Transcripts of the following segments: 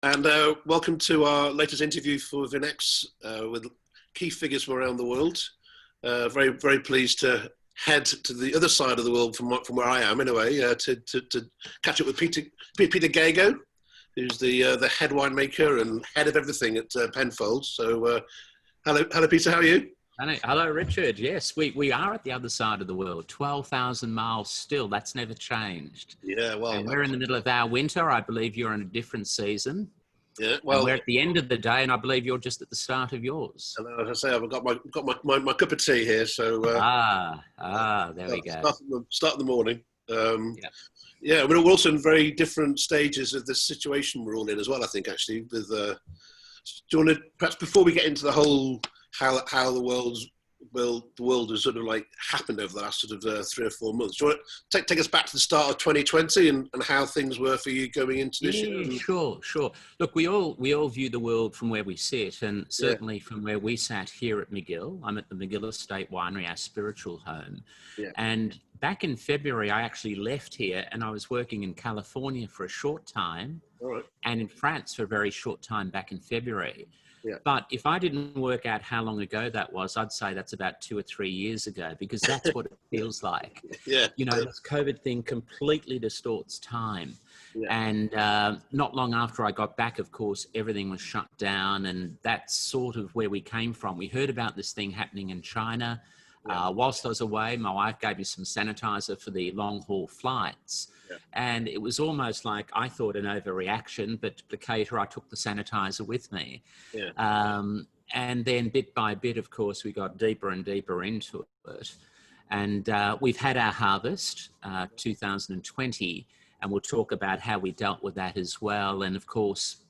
And welcome to our latest interview for VINEX with key figures from around the world. Very, very pleased to head to the other side of the world from where I am, anyway, to catch up with Peter Gago, who's the head winemaker and head of everything at Penfolds. So, hello, Peter. How are you? Hello, Richard. Yes, we are at the other side of the world. 12,000 miles still. That's never changed. Yeah, well, and we're in the middle of our winter. I believe you're in a different season. Yeah, well, and we're at the end of the day, and I believe you're just at the start of yours. And as I say, I've got my cup of tea here. So there we go. Start in the morning. Yeah, we're also in very different stages of the situation we're all in as well. I think actually, with do you want to perhaps before we get into the whole how the world has sort of like happened over the last sort of 3 or 4 months. Do you want to take us back to the start of 2020 and how things were for you going into this year? Sure. Look, we all view the world from where we sit, and certainly from where we sat here at McGill. I'm at the McGill Estate Winery, our spiritual home. Yeah. And back in February, I actually left here and I was working in California for a short time. All right. And in France for a very short time back in February. Yeah. But if I didn't work out how long ago that was, I'd say that's about 2 or 3 years ago, because that's what it feels like. Yeah. You know, this COVID thing completely distorts time. Yeah. And not long after I got back, of course, everything was shut down, and that's sort of where we came from. We heard about this thing happening in China. Yeah. Whilst I was away, my wife gave me some sanitizer for the long haul flights. Yeah. And it was almost like I thought an overreaction, but to placate her, I took the sanitizer with me. Yeah. And then bit by bit, of course, we got deeper and deeper into it. And we've had our harvest, 2020, and we'll talk about how we dealt with that as well. And of course,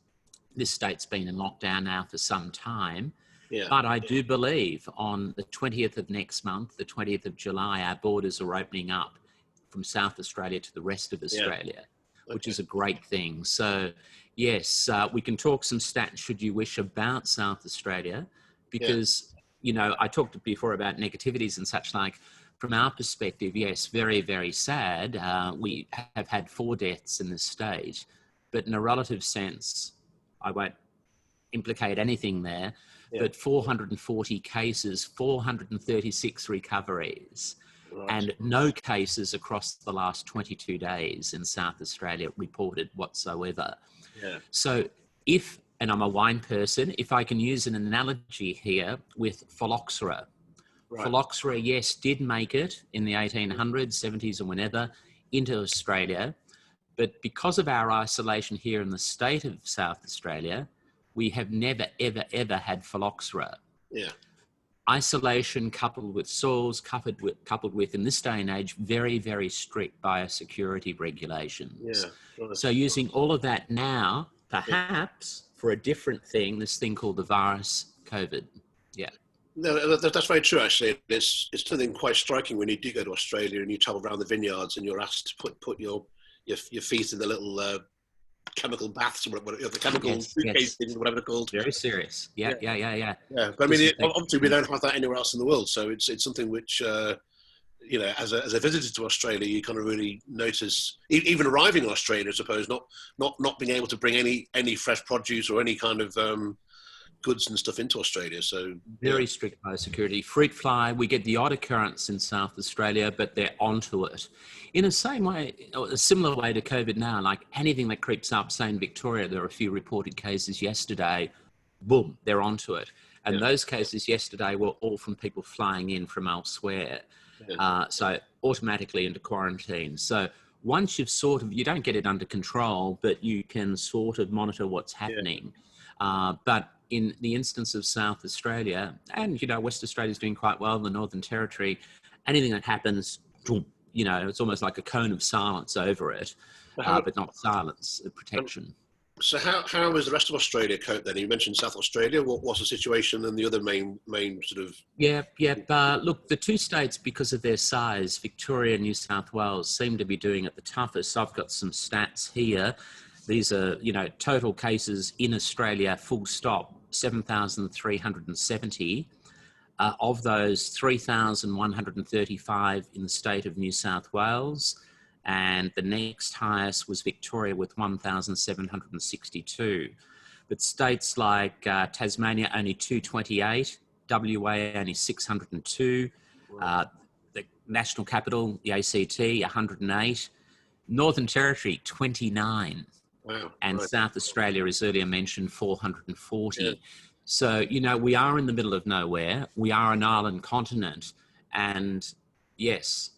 this state's been in lockdown now for some time. Yeah. But I do believe on the 20th of next month, the 20th of July, our borders are opening up from South Australia to the rest of Australia, which is a great thing. So, yes, we can talk some stats, should you wish, about South Australia, because, you know, I talked before about negativities and such like. From our perspective, yes, very, very sad. We have had 4 deaths in this state, but in a relative sense, I won't implicate anything there. But 440 cases, 436 recoveries, and no cases across the last 22 days in South Australia reported whatsoever. Yeah. So if, and I'm a wine person, if I can use an analogy here with phylloxera. Right. Phylloxera, yes, did make it in the 1800s, 70s, and whenever into Australia. But because of our isolation here in the state of South Australia, we have never, ever, ever had phylloxera. Yeah. Isolation coupled with soils, coupled with, in this day and age, very, very strict biosecurity regulations. Yeah. So using all of that now, perhaps for a different thing, this thing called the virus COVID. Yeah. No, that's very true, actually. It's something quite striking when you do go to Australia and you travel around the vineyards and you're asked to put your feet in the little chemical baths, or whatever, the chemical things, whatever they're called. Very serious. Yeah. But I mean, obviously we don't have that anywhere else in the world, so it's something which, you know, as a visitor to Australia, you kind of really notice, even arriving in Australia, I suppose, not being able to bring any fresh produce or any kind of goods and stuff into Australia. So very strict biosecurity. Fruit fly, we get the odd occurrence in South Australia, but they're onto it. In the same way, a similar way to COVID now, like anything that creeps up, say in Victoria, there are a few reported cases yesterday, boom, they're onto it. And those cases yesterday were all from people flying in from elsewhere. So automatically into quarantine. So once you've you don't get it under control, but you can sort of monitor what's happening. But in the instance of South Australia, and, you know, West Australia is doing quite well in the Northern Territory, anything that happens, you know, it's almost like a cone of silence over it, but not silence, protection. So how is the rest of Australia coped then? You mentioned South Australia. What's the situation and the other main sort of... Look, the 2 states, because of their size, Victoria and New South Wales, seem to be doing it the toughest. I've got some stats here. These are, you know, total cases in Australia, full stop, 7,370. Of those, 3,135 in the state of New South Wales, and the next highest was Victoria with 1,762. But states like Tasmania only 228, WA only 602, the national capital, the ACT, 108, Northern Territory 29, wow, and right. South Australia, as earlier mentioned, 440. Yeah. So, you know, we are in the middle of nowhere. We are an island continent, and yes,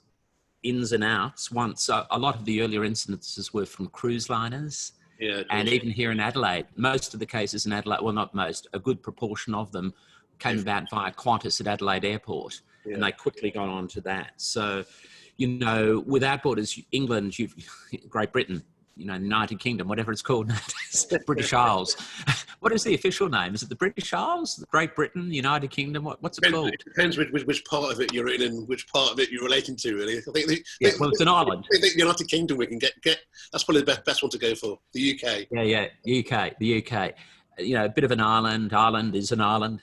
ins and outs. Once a lot of the earlier incidences were from cruise liners, and even here in Adelaide, most of the cases in Adelaide, well, not most, a good proportion of them came about via Qantas at Adelaide Airport, and they quickly got on to that. So, you know, without borders, England, Great Britain, you know, United Kingdom, whatever it's called nowadays, British Isles. What is the official name? Is it the British Isles, Great Britain, United Kingdom? What's it called? It depends which part of it you're in and which part of it you're relating to, really. I think well, it's an island. I think the United Kingdom we can get. That's probably the best one to go for. The UK. Yeah, the UK. You know, a bit of an island. Ireland is an island.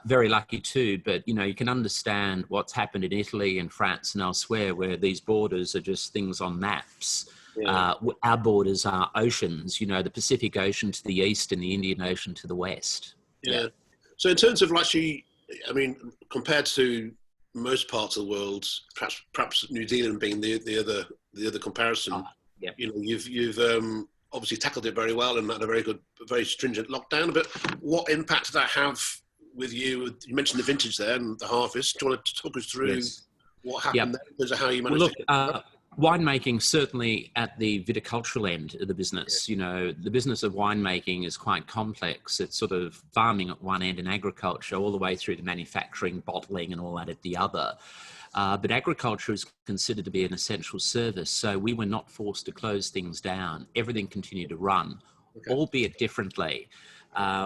Very lucky too, but you know, you can understand what's happened in Italy and France and elsewhere, where these borders are just things on maps. Yeah. Our borders are oceans, you know, the Pacific Ocean to the east and the Indian Ocean to the west. Yeah. So in terms of actually, I mean, compared to most parts of the world, perhaps New Zealand being the other comparison, you know, you've obviously tackled it very well and had a very stringent lockdown. But what impact did that have with you? You mentioned the vintage there and the harvest. Do you want to talk us through what happened there in terms of how you managed to... Winemaking, certainly at the viticultural end of the business, you know, the business of winemaking is quite complex. It's sort of farming at one end and agriculture all the way through to manufacturing, bottling and all that at the other. But agriculture is considered to be an essential service. So we were not forced to close things down. Everything continued to run, albeit differently.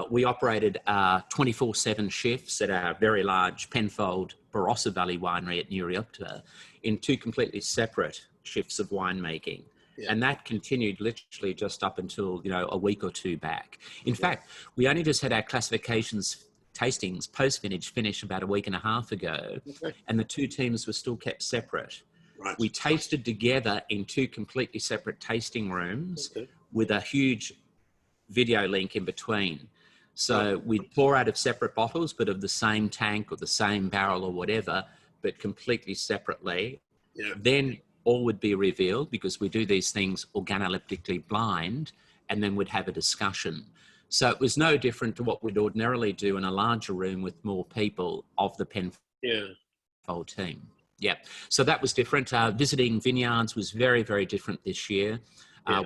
We operated 24/7 shifts at our very large Penfolds Barossa Valley winery at Nuriopta in two completely separate shifts of winemaking. And that continued literally just up until, you know, a week or two back. In fact, we only just had our classifications tastings post-vintage finish about a week and a half ago, and the two teams were still kept separate. We tasted together in two completely separate tasting rooms with a huge video link in between. So we'd pour out of separate bottles, but of the same tank or the same barrel or whatever, but completely separately. Then all would be revealed, because we do these things organoleptically blind, and then we'd have a discussion. So it was no different to what we'd ordinarily do in a larger room with more people of the Penfolds team. So that was different. Visiting vineyards was very, very different this year.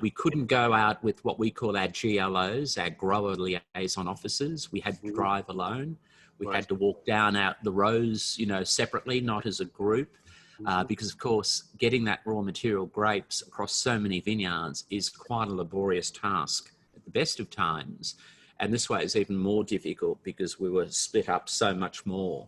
We couldn't go out with what we call our GLOs, our grower liaison officers. We had to drive alone. We had to walk down out the rows, you know, separately, not as a group, because of course, getting that raw material grapes across so many vineyards is quite a laborious task at the best of times. And this way it's even more difficult because we were split up so much more.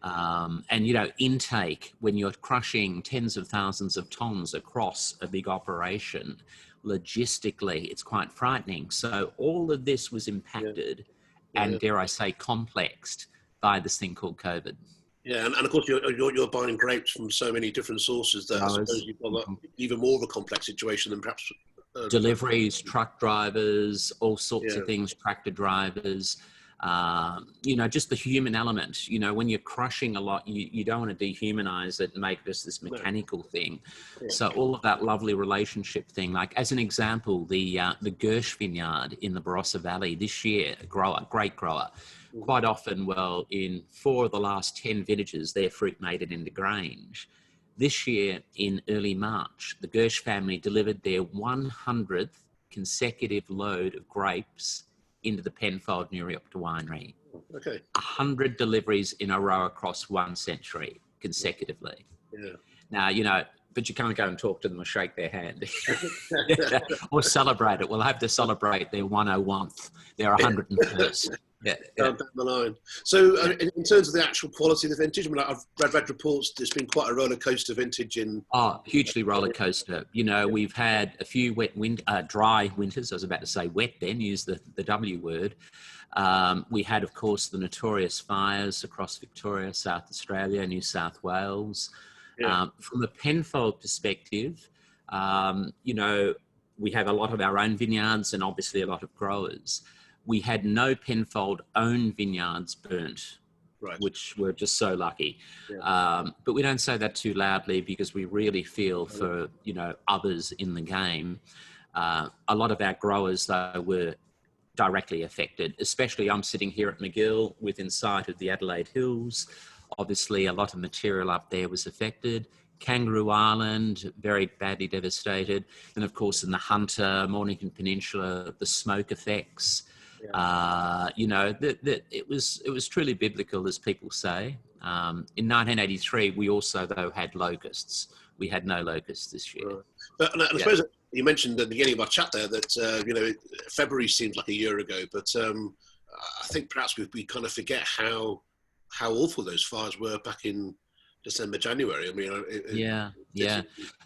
And, you know, intake, when you're crushing tens of thousands of tons across a big operation, logistically, it's quite frightening. So all of this was impacted and, dare I say, complexed by this thing called COVID. And of course, you're buying grapes from so many different sources that I suppose you've got even more of a complex situation than perhaps... deliveries, truck drivers, all sorts of things, tractor drivers, you know, just the human element. You know, when you're crushing a lot, you don't want to dehumanize it and make this mechanical thing. So all of that lovely relationship thing, like as an example, the Gersh vineyard in the Barossa Valley this year, a grower, great grower, quite often, well, in 4 of the last 10 vintages, their fruit made it into Grange. This year, in early March, the Gersh family delivered their 100th consecutive load of grapes into the Penfolds Nuriopta winery. 100 deliveries in a row across 1 century consecutively. Now, you know, but you can't go and talk to them or shake their hand or celebrate it. We'll have to celebrate their 101th, their 101st. Down the line. So in terms of the actual quality of the vintage, I mean, I've read reports there's been quite a roller coaster vintage in... hugely roller coaster. You know, we've had a few dry winters. I was about to say wet then, use the W word. We had, of course, the notorious fires across Victoria, South Australia, New South Wales. From a Penfold perspective, You know, we have a lot of our own vineyards and obviously a lot of growers. We had no Penfold owned vineyards burnt, Right. which we're just so lucky. Yeah. But we don't say that too loudly because we really feel for, you know, others in the game. A lot of our growers, though, were directly affected, especially I'm sitting here at McGill within sight of the Adelaide Hills. Obviously, a lot of material up there was affected. Kangaroo Island, very badly devastated. And of course, in the Hunter, Mornington Peninsula, the smoke effects. Yeah. You know, it was truly biblical, as people say. In 1983, we also, though, had locusts. We had no locusts this year. Right. But and I suppose you mentioned at the beginning of our chat there that, you know, February seems like a year ago, but I think perhaps we kind of forget how awful those fires were back in December, January. I mean, yeah.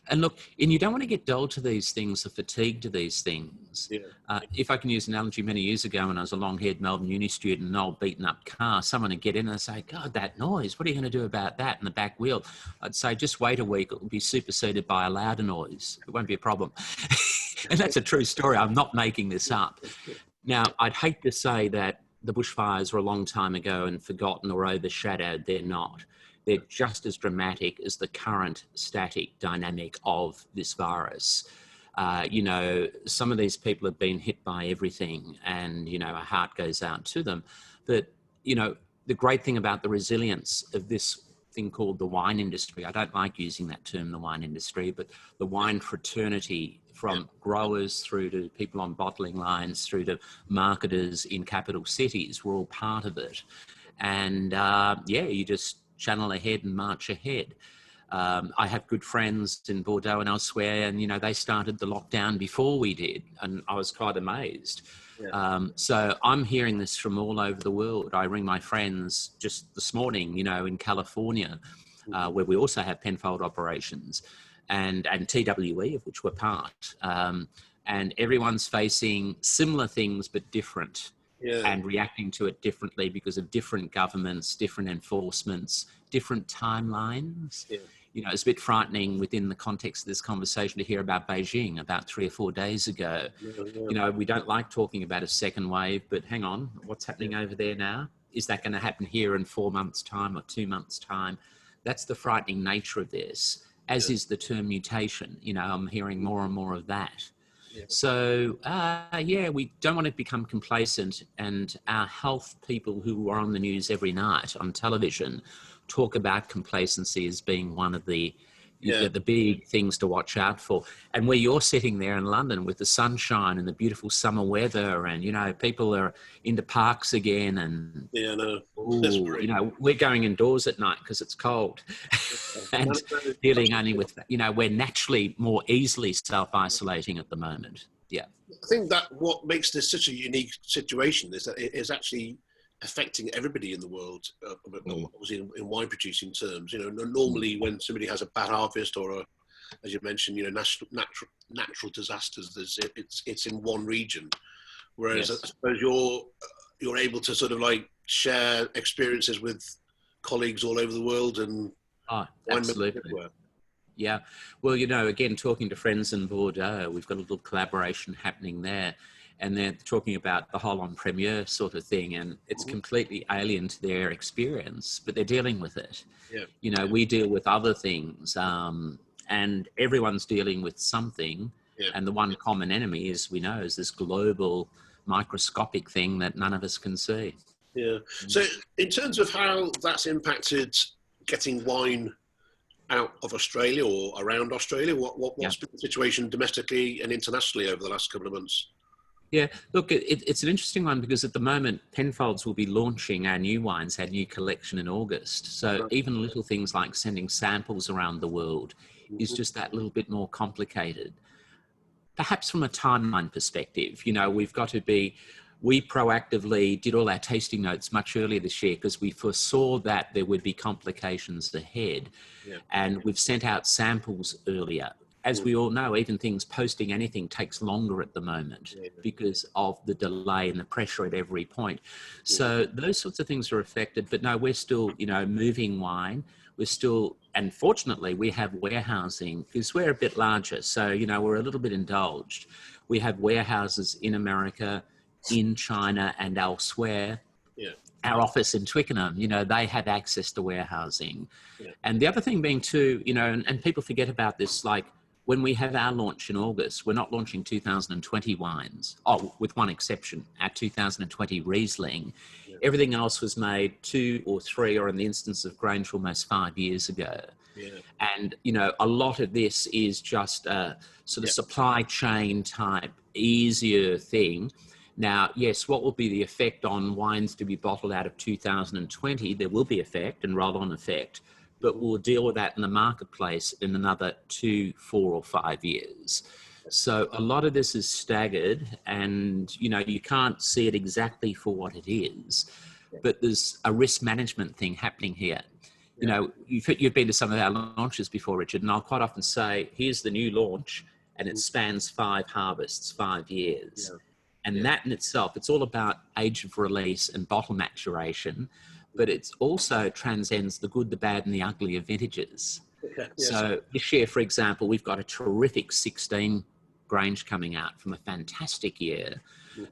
And look, and you don't want to get dull to these things or fatigued to these things. Yeah. If I can use an analogy, many years ago when I was a long-haired Melbourne uni student, an old beaten-up car, someone would get in and say, God, that noise, what are you going to do about that in the back wheel? I'd say, just wait a week, it will be superseded by a louder noise. It won't be a problem. And that's a true story. I'm not making this up. Now, I'd hate to say that the bushfires were a long time ago and forgotten or overshadowed. They're not. They're just as dramatic as the current static dynamic of this virus. You know, some of these people have been hit by everything and, you know, a heart goes out to them. But, you know, the great thing about the resilience of this thing called the wine industry, I don't like using that term, the wine industry, but the wine fraternity, from growers through to people on bottling lines, through to marketers in capital cities, we're all part of it. And you just channel ahead and march ahead. I have good friends in Bordeaux and elsewhere, and, you know, they started the lockdown before we did, and I was quite amazed. Yeah. So I'm hearing this from all over the world. I ring my friends just this morning, you know, in California, where we also have Penfold operations, and TWE, of which we're part. And everyone's facing similar things, but different. Yeah. And reacting to it differently because of different governments, different enforcements, different timelines. Yeah. You know, it's a bit frightening within the context of this conversation to hear about Beijing about 3 or 4 days ago. Yeah. You know, we don't like talking about a second wave, but hang on, what's happening over there now? Is that going to happen here in 4 months' time or 2 months' time? That's the frightening nature of this, as is the term mutation. You know, I'm hearing more and more of that. Yeah. So, we don't want to become complacent, and our health people who are on the news every night on television talk about complacency as being one of the big things to watch out for. And where you're sitting there in London with the sunshine and the beautiful summer weather, and, you know, people are into parks again, and you know, we're going indoors at night because it's cold and dealing only with, you know, we're naturally more easily self-isolating at the moment. Yeah. I think that what makes this such a unique situation is that it is actually affecting everybody in the world, obviously in wine producing terms. You know, normally when somebody has a bad harvest or as you mentioned, you know, natural disasters, it's in one region, whereas I suppose you're able to sort of like share experiences with colleagues all over the world and absolutely. Yeah. Well, you know, again, talking to friends in Bordeaux, we've got a little collaboration happening there, and they're talking about the whole on premier sort of thing, and it's completely alien to their experience, but they're dealing with it. Yeah. You know, we deal with other things, and everyone's dealing with something. Yeah. And the one common enemy, as we know, is this global microscopic thing that none of us can see. Yeah. So in terms of how that's impacted getting wine out of Australia or around Australia, what's been the situation domestically and internationally over the last couple of months? Yeah, look, it's an interesting one because at the moment, Penfolds will be launching our new wines, our new collection in August. So even little things like sending samples around the world is just that little bit more complicated. Perhaps from a timeline perspective, you know, we proactively did all our tasting notes much earlier this year because we foresaw that there would be complications ahead. Yeah. And we've sent out samples earlier. As we all know, even things posting anything takes longer at the moment because of the delay and the pressure at every point. So those sorts of things are affected, but no, we're still, you know, moving wine. we're still, and fortunately we have warehousing because we're a bit larger. So, you know, we're a little bit indulged. We have warehouses in America, in China and elsewhere. Yeah. Our office in Twickenham, you know, they have access to warehousing. Yeah. And the other thing being too, you know, and people forget about this, like when we have our launch in August, we're not launching 2020 wines. Oh, with one exception, our 2020 Riesling. Yeah. Everything else was made 2 or 3, or in the instance of Grange, almost 5 years ago. Yeah. And, you know, a lot of this is just a sort of supply chain type, easier thing. Now, yes, what will be the effect on wines to be bottled out of 2020? There will be effect and roll-on effect, but we'll deal with that in the marketplace in another 2, 4 or 5 years. So a lot of this is staggered and, you know, you can't see it exactly for what it is, but there's a risk management thing happening here. You know, you've been to some of our launches before, Richard, and I'll quite often say, here's the new launch and it spans 5 harvests, 5 years. Yeah. And that in itself, it's all about age of release and bottle maturation, but it also transcends the good, the bad, and the ugly of vintages. Okay. Yes. So this year, for example, we've got a terrific 16 Grange coming out from a fantastic year,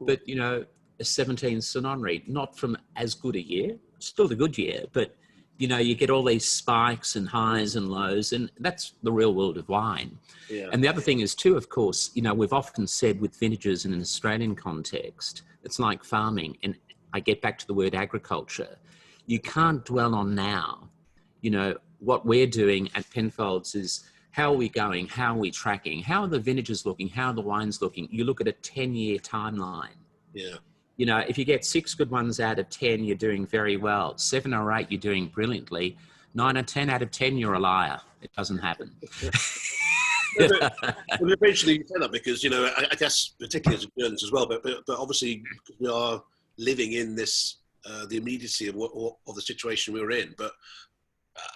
but, you know, a 17 Sononry, not from as good a year, still a good year, but, you know, you get all these spikes and highs and lows, and that's the real world of wine. Yeah. And the other thing is too, of course, you know, we've often said with vintages in an Australian context, it's like farming. And I get back to the word agriculture. You can't dwell on now. You know, what we're doing at Penfolds is how are we going? How are we tracking? How are the vintages looking? How are the wines looking? You look at a 10-year timeline. Yeah. You know, if you get 6 good ones out of 10, you're doing very well. 7 or 8, you're doing brilliantly. 9 or 10 out of 10, you're a liar. It doesn't happen. But eventually you say that because, you know, I guess particularly as a journalist as well, but obviously we are living in this, the immediacy of the situation we're in. But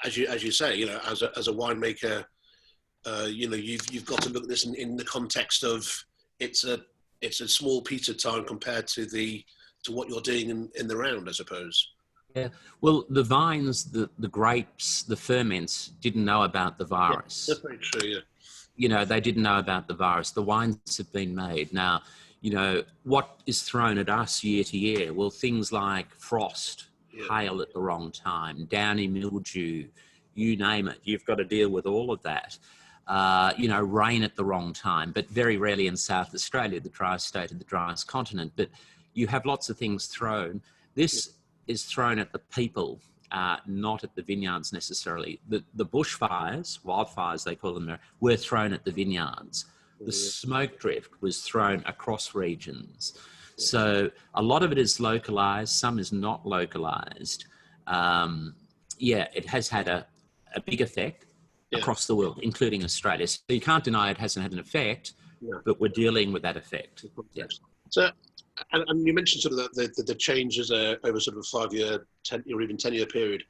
as you say, you know, as a winemaker, you know, you've got to look at this in the context of it's a small piece of time compared to what you're doing in the round, I suppose. Yeah. Well, the vines, the grapes, the ferments didn't know about the virus. Yeah, that's very true, yeah. You know, they didn't know about the virus. The wines have been made. Now, you know, what is thrown at us year to year? Well, things like frost, hail at the wrong time, downy mildew, you name it. You've got to deal with all of that. You know, rain at the wrong time, but very rarely in South Australia, the driest state of the driest continent. But you have lots of things thrown. This is thrown at the people, not at the vineyards necessarily. The bushfires, wildfires they call them, were thrown at the vineyards. The smoke drift was thrown across regions. So a lot of it is localized, some is not localized. Yeah, it has had a big effect across the world, including Australia. So you can't deny it hasn't had an effect, but we're dealing with that effect. Yeah. So, and you mentioned sort of the changes over sort of a 5-year, 10 or even 10-year period.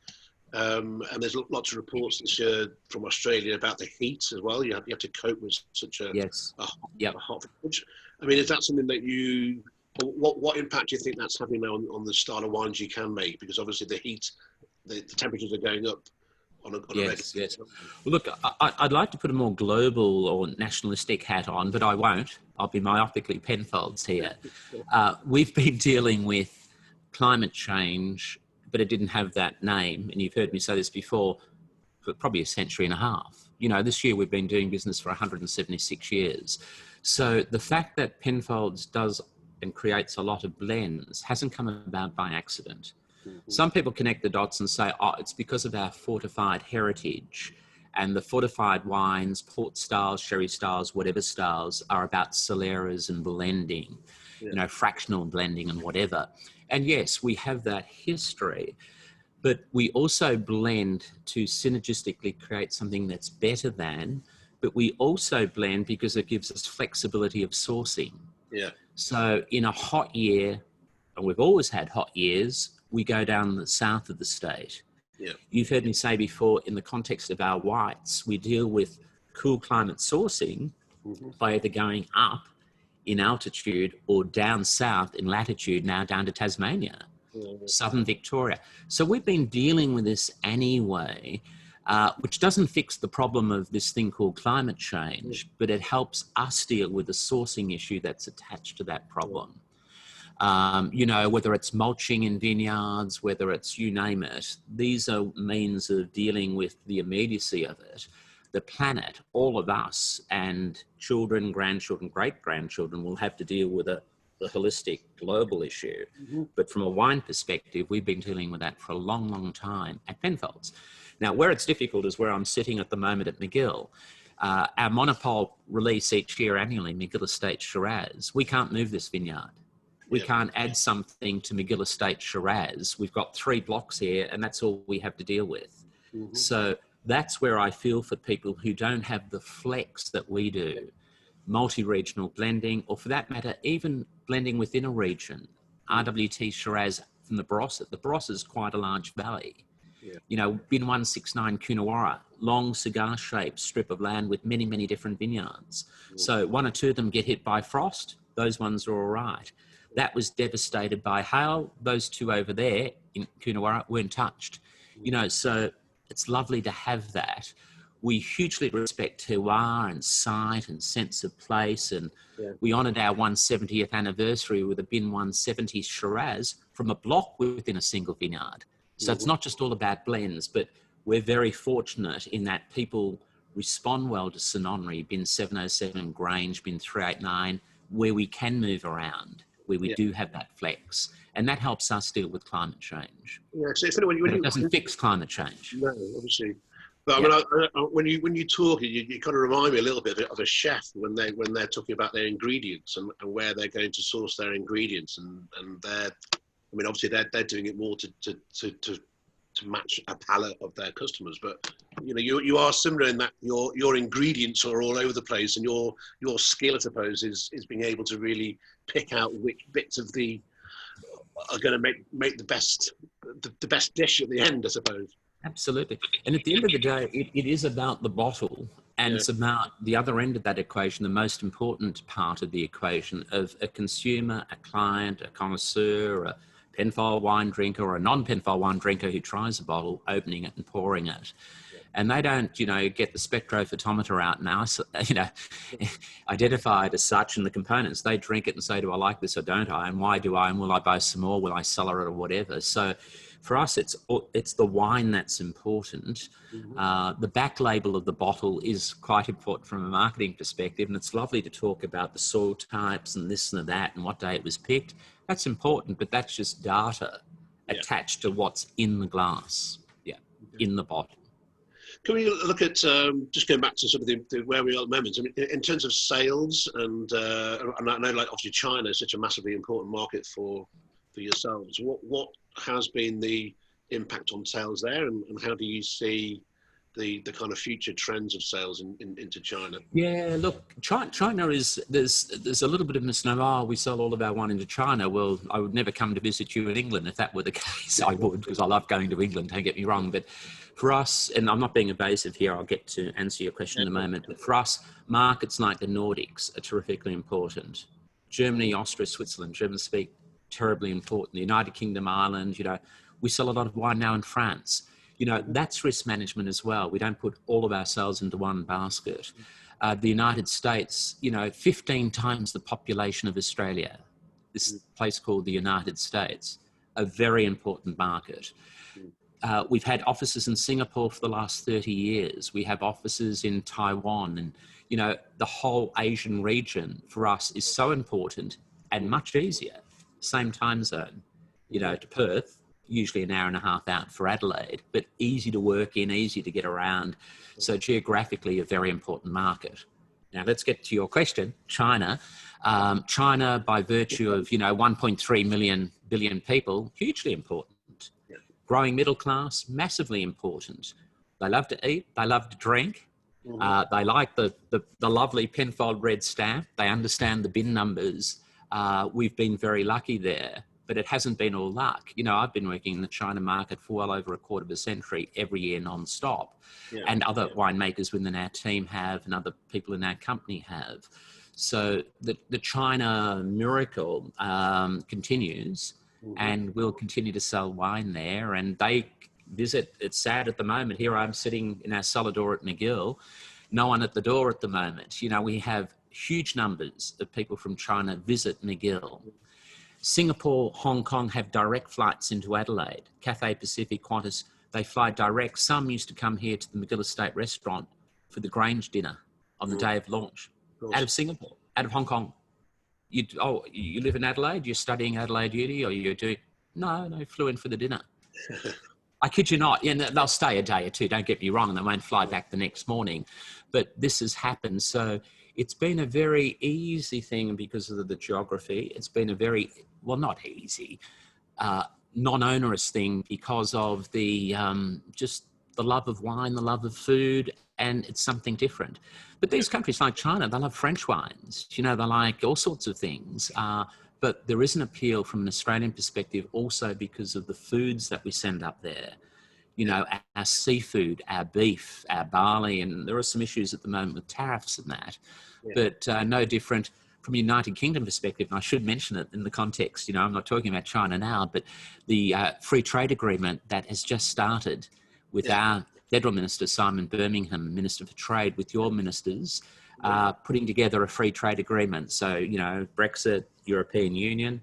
And there's lots of reports this year from Australia about the heat as well. You have to cope with such a hot vintage. I mean, is that something that what impact do you think that's having now on the style of wines you can make? Because obviously the heat, the temperatures are going up. Yes. Well, look, I'd like to put a more global or nationalistic hat on, but I won't. I'll be myopically Penfolds here. We've been dealing with climate change, but it didn't have that name. And you've heard me say this before, for probably a century and a half. You know, this year we've been doing business for 176 years. So the fact that Penfolds does and creates a lot of blends hasn't come about by accident. Some people connect the dots and say, oh, it's because of our fortified heritage, and the fortified wines, port styles, sherry styles, whatever styles, are about Soleras and blending, you know, fractional blending and whatever. And yes, we have that history, but we also blend to synergistically create something that's better than, but we also blend because it gives us flexibility of sourcing. Yeah. So in a hot year, and we've always had hot years, we go down the south of the state. Yeah. You've heard me say before, in the context of our whites, we deal with cool climate sourcing by either going up in altitude or down south in latitude, now down to Tasmania, southern Victoria. So we've been dealing with this anyway. which doesn't fix the problem of this thing called climate change, but it helps us deal with the sourcing issue that's attached to that problem. You know, whether it's mulching in vineyards, whether it's you name it, these are means of dealing with the immediacy of it. The planet, all of us, and children, grandchildren, great-grandchildren will have to deal with the holistic global issue. But from a wine perspective, we've been dealing with that for a long, long time at Penfolds. Now, where it's difficult is where I'm sitting at the moment at McGill. Our monopole release each year annually, McGill Estate Shiraz. We can't move this vineyard. We can't add something to McGill Estate Shiraz. We've got 3 blocks here, and that's all we have to deal with. So that's where I feel for people who don't have the flex that we do, multi-regional blending, or for that matter, even blending within a region. RWT Shiraz from the Barossa. The Barossa is quite a large valley. You know, Bin 169 Coonawarra, long cigar-shaped strip of land with many, many different vineyards. So 1 or 2 of them get hit by frost. Those ones are all right. That was devastated by hail. Those 2 over there in Coonawarra weren't touched. You know, so it's lovely to have that. We hugely respect terroir and site and sense of place. And we honoured our 170th anniversary with a Bin 170 Shiraz from a block within a single vineyard. So it's not just all about blends, but we're very fortunate in that people respond well to St Henri, Bin 707, Grange, Bin 389, where we can move around, where we do have that flex. And that helps us deal with climate change. So it's funny when it doesn't fix climate change. No, obviously. But I mean, when you talk, you kind of remind me a little bit of a chef when they're talking about their ingredients and where they're going to source their ingredients, and they're, I mean, obviously they're doing it more to match a palate of their customers. But you know, you are similar in that your ingredients are all over the place, and your skill, I suppose, is being able to really pick out which bits of the are going to make the best dish at the end, I suppose. Absolutely. And at the end of the day, it is about the bottle, and it's about the other end of that equation, the most important part of the equation of a consumer, a client, a connoisseur, a Penfold wine drinker or a non-Penfold wine drinker who tries a bottle, opening it and pouring it. And they don't, you know, get the spectrophotometer out now, you know, identify it as such and the components. They drink it and say, do I like this or don't I? And why do I? And will I buy some more? Will I cellar it or whatever? So for us, it's the wine that's important. The back label of the bottle is quite important from a marketing perspective. And it's lovely to talk about the soil types and this and that and what day it was picked. That's important, but that's just data attached to what's in the glass, in the bottle. Can we look at, just going back to sort of the where we are at the moment, I mean, in terms of sales, and I know, like, obviously China is such a massively important market for yourselves. What has been the impact on sales there, and how do you see the kind of future trends of sales into China? Yeah, look, China is, there's a little bit of misnomer. Oh, we sell all of our wine into China. Well, I would never come to visit you in England if that were the case. I would, because I love going to England, don't get me wrong. But for us, and I'm not being evasive here, I'll get to answer your question in a moment, but for us, markets like the Nordics are terrifically important. Germany, Austria, Switzerland, German speak, terribly important. The United Kingdom, Ireland, you know, we sell a lot of wine now in France. You know, that's risk management as well. We don't put all of our sales into one basket. The United States, you know, 15 times the population of Australia, this place called the United States, a very important market. We've had offices in Singapore for the last 30 years. We have offices in Taiwan, and, you know, the whole Asian region for us is so important and much easier. Same time zone, you know, to Perth, usually an hour and a half out for Adelaide, but easy to work in, easy to get around. So geographically, a very important market. Now, let's get to your question. China. China, by virtue of, you know, 1.3 billion people, hugely important. Growing middle class, massively important. They love to eat, they love to drink. They like the lovely Penfold red stamp. They understand the bin numbers. We've been very lucky there, but it hasn't been all luck. You know, I've been working in the China market for well over a quarter of a century, every year non-stop. And other winemakers within our team have, and other people in our company have. So the China miracle continues, and we'll continue to sell wine there. And they visit. It's sad at the moment. Here I'm sitting in our cellar door at McGill, no one at the door at the moment. You know, we have huge numbers of people from China visit McGill. Singapore, Hong Kong have direct flights into Adelaide. Cathay Pacific, Qantas, they fly direct. Some used to come here to the McGill Estate restaurant for the Grange dinner on the day of launch, out of Singapore, out of Hong Kong. You live in Adelaide? You're studying Adelaide Uni, or you're doing? No, flew in for the dinner. I kid you not. Yeah, they'll stay a day or two, don't get me wrong, and they won't fly back the next morning. But this has happened. So it's been a very easy thing because of the geography. It's been a very, well, not easy, non-onerous thing because of the just the love of wine, the love of food, and it's something different. But these countries like China, they love French wines. You know, they like all sorts of things. But there is an appeal from an Australian perspective also because of the foods that we send up there. You know, our seafood, our beef, our barley, and there are some issues at the moment with tariffs and that. Yeah. But no different from a United Kingdom perspective, and I should mention it in the context, you know, I'm not talking about China now, but the free trade agreement that has just started with our Federal Minister, Simon Birmingham, Minister for Trade, with your ministers, putting together a free trade agreement. So, you know, Brexit, European Union,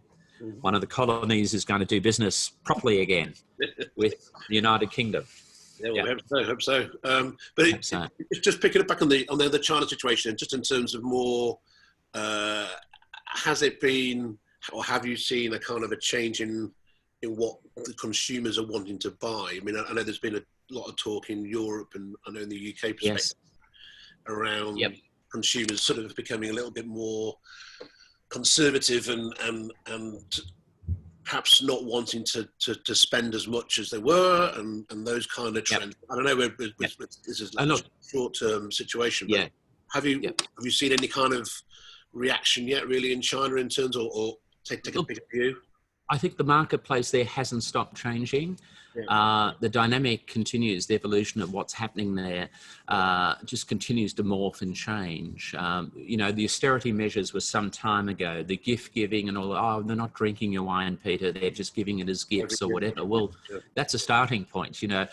one of the colonies is going to do business properly again with the United Kingdom. Yeah, well, I hope so. But it's just picking it back on the China situation, just in terms of more, has it been, or have you seen a kind of a change in what the consumers are wanting to buy? I mean, I know there's been a lot of talk in Europe and I know in the UK perspective around consumers sort of becoming a little bit more conservative and perhaps not wanting to spend as much as they were and those kind of trends. I don't know whether this is like a short-term situation, but have you seen any kind of reaction yet really in China in terms or take a bigger view? I think the marketplace there hasn't stopped changing. The dynamic continues, the evolution of what's happening there just continues to morph and change. You know, the austerity measures were some time ago, the gift giving and all, they're not drinking your wine, Peter, they're just giving it as gifts or whatever. Well, that's a starting point, you know.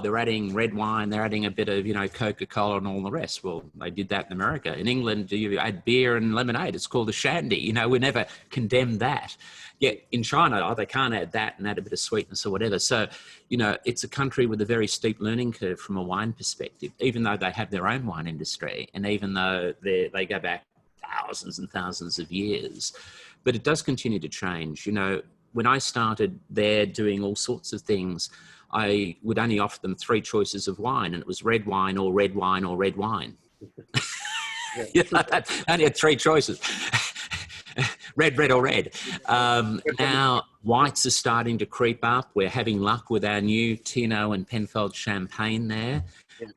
They're adding red wine, they're adding a bit of, you know, Coca-Cola and all the rest. Well, they did that in America. In England, you add beer and lemonade, it's called a shandy. You know, we never condemned that. Yet in China, they can't add that and add a bit of sweetness or whatever. So, you know, it's a country with a very steep learning curve from a wine perspective, even though they have their own wine industry and even though they go back thousands and thousands of years. But it does continue to change. You know, when I started there doing all sorts of things, I would only offer them 3 choices of wine, and it was red wine or red wine or red wine. You know, I only had 3 choices. Red or red. Now whites are starting to creep up. We're having luck with our new Tino and Penfolds champagne there.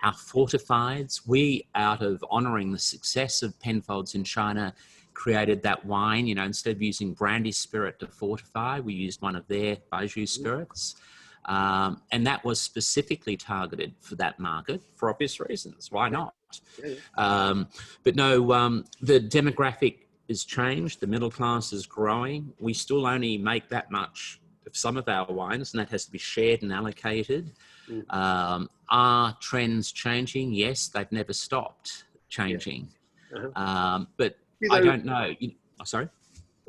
Our fortifieds, we, out of honouring the success of Penfolds in China, created that wine. You know, instead of using brandy spirit to fortify, we used one of their Baijiu spirits. And that was specifically targeted for that market for obvious reasons. Why not? But no, the demographic has changed. The middle class is growing. We still only make that much of some of our wines, and that has to be shared and allocated. Are trends changing? Yes, they've never stopped changing. But I don't know. Sorry?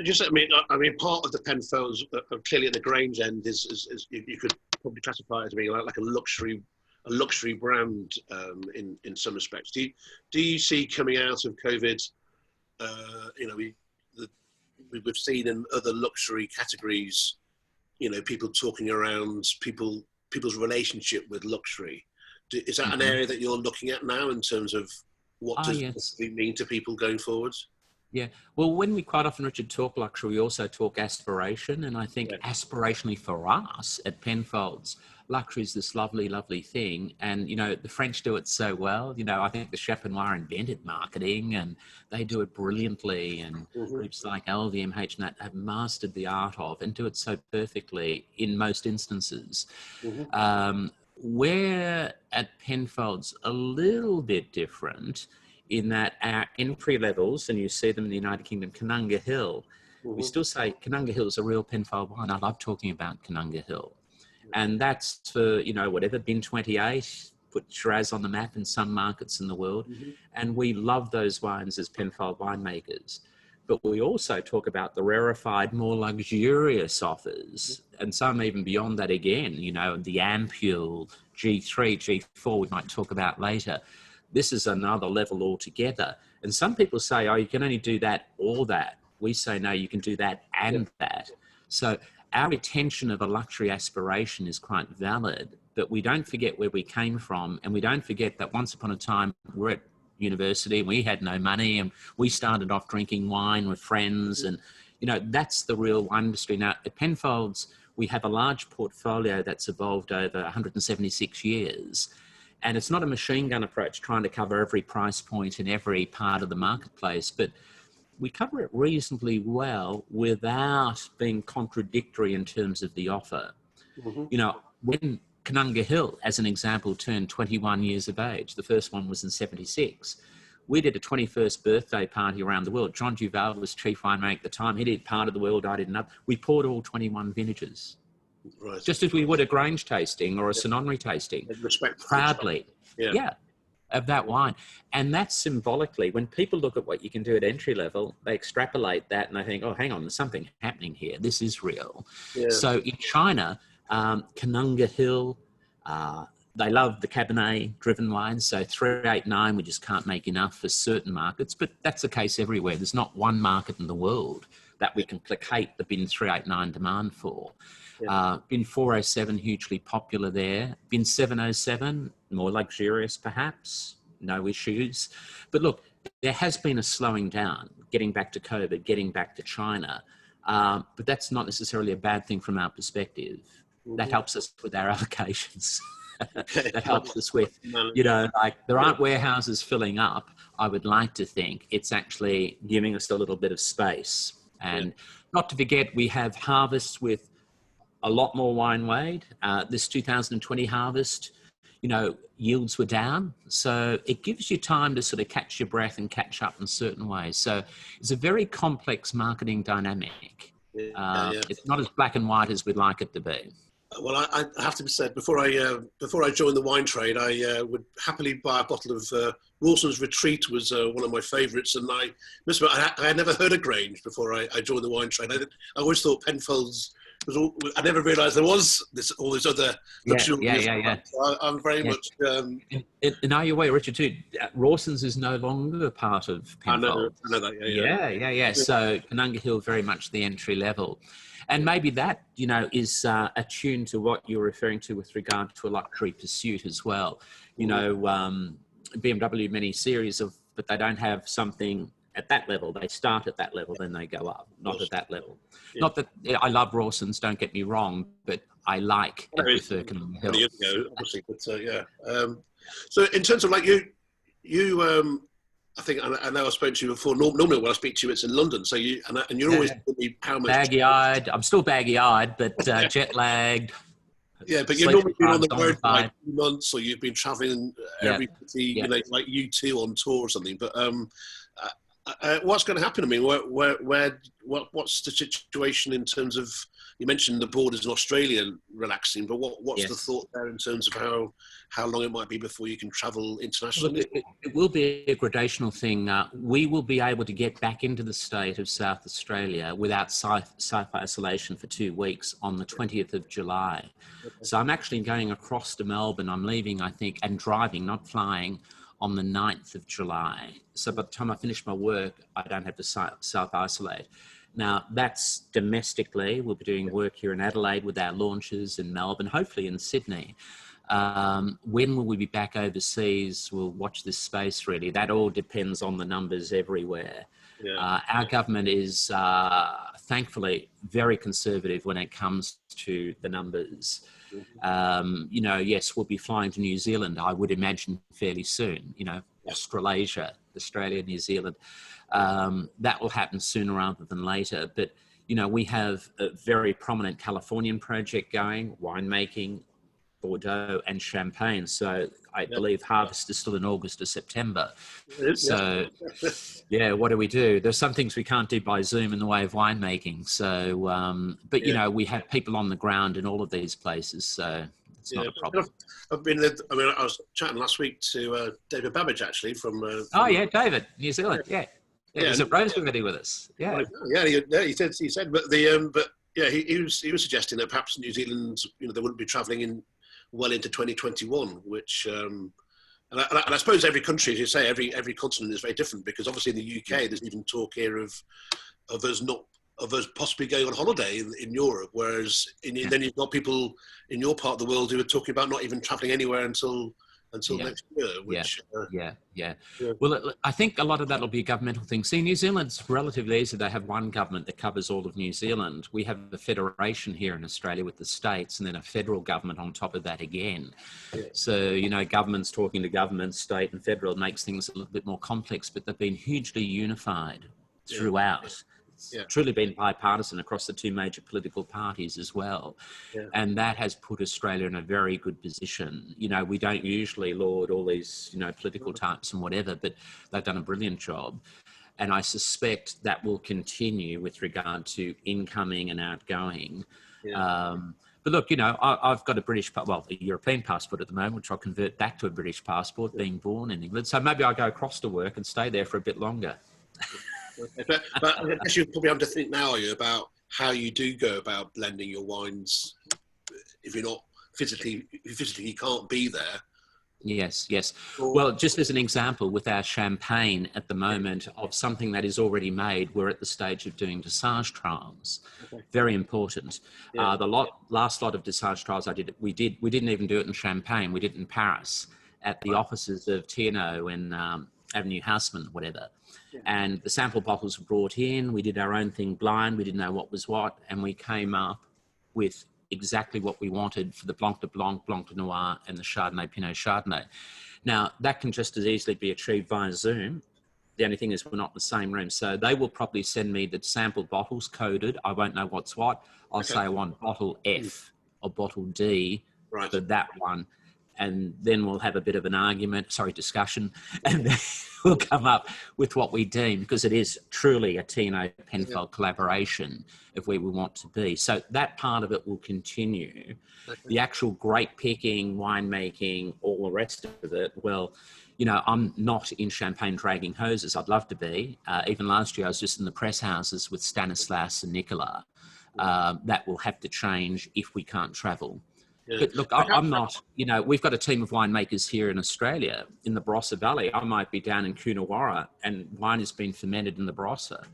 I mean, part of the Penfolds, clearly at the Grange end, is you could probably classify it as being like a luxury brand in some respects. Do you see coming out of COVID? You know, we've seen in other luxury categories, you know, people talking around people's relationship with luxury. Is that an area that you're looking at now in terms of what does luxury mean to people going forwards? Yeah. Well, when we quite often, Richard, talk luxury, we also talk aspiration. And I think aspirationally for us at Penfolds, luxury is this lovely, lovely thing. And, you know, the French do it so well. You know, I think the Champenois invented marketing and they do it brilliantly. And groups like LVMH and that have mastered the art of and do it so perfectly in most instances. We're at Penfolds a little bit different in that our entry levels, and you see them in the United Kingdom, Canunga Hill, we still say Canunga Hill is a real Penfold wine. I love talking about Canunga Hill. And that's for, you know, whatever, bin 28, put Shiraz on the map in some markets in the world. And we love those wines as Penfold winemakers. But we also talk about the rarefied, more luxurious offers, and some even beyond that again, you know, the Ampule, G3, G4, we might talk about later. This is another level altogether. And some people say, oh, you can only do that or that. We say, no, you can do that and that. So our retention of a luxury aspiration is quite valid, but we don't forget where we came from. And we don't forget that once upon a time, we're at university and we had no money and we started off drinking wine with friends. And, you know, that's the real wine industry. Now, at Penfolds, we have a large portfolio that's evolved over 176 years. And it's not a machine gun approach trying to cover every price point in every part of the marketplace, but we cover it reasonably well without being contradictory in terms of the offer. You know, when Canunga Hill, as an example, turned 21 years of age, the first one was in 76. We did a 21st birthday party around the world. John Duval was chief winemaker at the time. He did part of the world, I did another. We poured all 21 vintages. Right. Just as we would a Grange tasting or a Sononry tasting. Proudly. Of that wine. And that's symbolically, when people look at what you can do at entry level, they extrapolate that and they think, oh, hang on, there's something happening here. This is real. So in China, Canunga Hill, they love the Cabernet driven wines. So 389, we just can't make enough for certain markets, but that's the case everywhere. There's not one market in the world that we can placate the bin 389 demand for. Bin 407, hugely popular there. Bin 707, more luxurious perhaps, no issues. But look, there has been a slowing down, getting back to COVID, getting back to China. But that's not necessarily a bad thing from our perspective. That helps us with our allocations. That helps us with, you know, like there aren't warehouses filling up. I would like to think it's actually giving us a little bit of space. And not to forget, we have harvests with a lot more wine weighed. This 2020 harvest, you know, yields were down. So it gives you time to sort of catch your breath and catch up in certain ways. So it's a very complex marketing dynamic. It's not as black and white as we'd like it to be. Well, I have to be said, before I joined the wine trade, I would happily buy a bottle of Rawson's Retreat. Was one of my favourites, and I must admit, I had never heard of Grange before I joined the wine trade. I always thought Penfolds was all. I never realised there was all this other luxurious. So I'm very much. And are you aware, Richard, too? Rawson's is no longer part of Penfolds. I know that. So Canunga Hill, very much the entry level. And maybe that, you know, is attuned to what you're referring to with regard to a luxury pursuit as well. You know, BMW many series of, but they don't have something at that level. They start at that level, then they go up, not at that level. Not that I love Rawson's, don't get me wrong, but I like and prefer Canunga Hill. Years ago, obviously, but So in terms of like you I think I know I spoke to you before. Normally, when I speak to you, it's in London. So you're always telling me how much baggy-eyed. I'm still baggy-eyed, but jet lagged. Yeah, but you've normally been on the road for like 2 months, or you've been traveling every city, you know, like U2 on tour or something. But what's going to happen? I mean, what's the situation in terms of? You mentioned the borders in Australia relaxing, but what's the thought there in terms of how long it might be before you can travel internationally? Look, it will be a gradational thing. We will be able to get back into the state of South Australia without self-isolation for 2 weeks on the 20th of July. Okay. So I'm actually going across to Melbourne. I'm leaving, I think, and driving, not flying, on the 9th of July. So by the time I finish my work, I don't have to self-isolate. Now, that's domestically. We'll be doing work here in Adelaide with our launches in Melbourne, hopefully in Sydney. When will we be back overseas? We'll watch this space, really. That all depends on the numbers everywhere. Our government is, thankfully, very conservative when it comes to the numbers. You know, yes, we'll be flying to New Zealand, I would imagine, fairly soon. You know, Australasia, Australia, New Zealand. That will happen sooner rather than later. But, you know, we have a very prominent Californian project going, winemaking, Bordeaux and Champagne. So I believe harvest is still in August or September. So, Yeah. yeah, what do we do? There's some things we can't do by Zoom in the way of winemaking. So, but, you know, we have people on the ground in all of these places, so it's not a problem. I've been. I mean, I was chatting last week to David Babbage actually from. Oh yeah, David, New Zealand. Yeah, he's at Rose already with us. Yeah, he said, but yeah, he was suggesting that perhaps New Zealand, you know, they wouldn't be travelling in well into 2021, which. And I suppose every country, as you say, every continent is very different, because obviously in the UK there's even talk here of us possibly going on holiday in Europe, whereas then you've got people in your part of the world who are talking about not even travelling anywhere until next year. Which, yeah. Well, I think a lot of that will be a governmental thing. See, New Zealand's relatively easy. They have one government that covers all of New Zealand. We have a federation here in Australia with the states, and then a federal government on top of that again. Yeah. So, you know, governments talking to governments, state and federal, makes things a little bit more complex, but they've been hugely unified throughout. It's truly been bipartisan across the two major political parties as well. Yeah. And that has put Australia in a very good position. You know, we don't usually laud all these, you know, political types and whatever, but they've done a brilliant job. And I suspect that will continue with regard to incoming and outgoing. Yeah. But look, you know, I've got a European passport at the moment, which I'll convert back to a British passport, being born in England. So maybe I'll go across to work and stay there for a bit longer. But I guess you probably have to think now, about how you do go about blending your wines if you're not physically you can't be there. Yes. Well, just as an example, with our champagne at the moment of something that is already made, we're at the stage of doing dosage trials. Okay. Very important. Yeah. Last lot of dosage trials we didn't even do it in Champagne. We did it in Paris at the offices of Tierno and Avenue Haussmann, whatever. Yeah. And the sample bottles were brought in. We did our own thing blind. We didn't know what was what. And we came up with exactly what we wanted for the Blanc de Blanc, Blanc de Noir, and the Chardonnay, Pinot Chardonnay. Now, that can just as easily be achieved via Zoom. The only thing is we're not in the same room. So they will probably send me the sample bottles coded. I won't know what's what. I'll say I want bottle F or bottle D for that one. And then we'll have a bit of an discussion, and then we'll come up with what we deem, because it is truly a Tino Penfold collaboration of where we want to be. So that part of it will continue. Okay. The actual grape picking, winemaking, all the rest of it, well, you know, I'm not in Champagne dragging hoses. I'd love to be. Even last year, I was just in the press houses with Stanislas and Nicola. That will have to change if we can't travel. Yeah. But look, I'm not, you know, we've got a team of winemakers here in Australia in the Barossa Valley. I might be down in Coonawarra and wine has been fermented in the Barossa.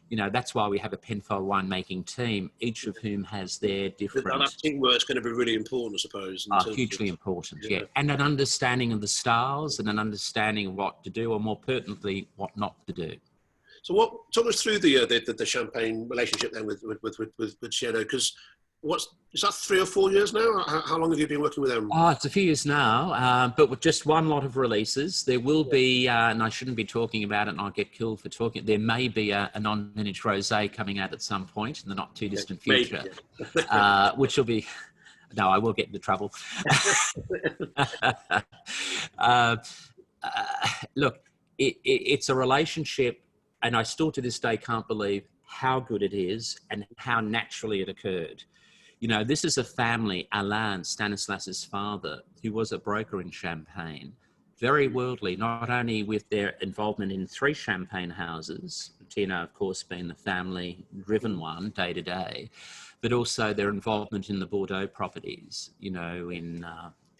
You know, that's why we have a Penfold winemaking team, each of whom has their different... That teamwork's going to be really important, I suppose. Hugely important, yeah. And an understanding of the styles and an understanding of what to do, or more pertinently, what not to do. So talk us through the Champagne relationship then with Shadow, because... is that 3 or 4 years now? How long have you been working with them? Oh, it's a few years now, but with just one lot of releases. There will be, and I shouldn't be talking about it and I'll get killed for talking, there may be a non-vintage rosé coming out at some point in the not too distant future, which will be, no, I will get into trouble. Look, it's a relationship, and I still to this day can't believe how good it is and how naturally it occurred. You know, this is a family, Alain, Stanislas's father, who was a broker in Champagne, very worldly, not only with their involvement in 3 Champagne houses, Tino, of course, being the family-driven one day to day, but also their involvement in the Bordeaux properties, you know, in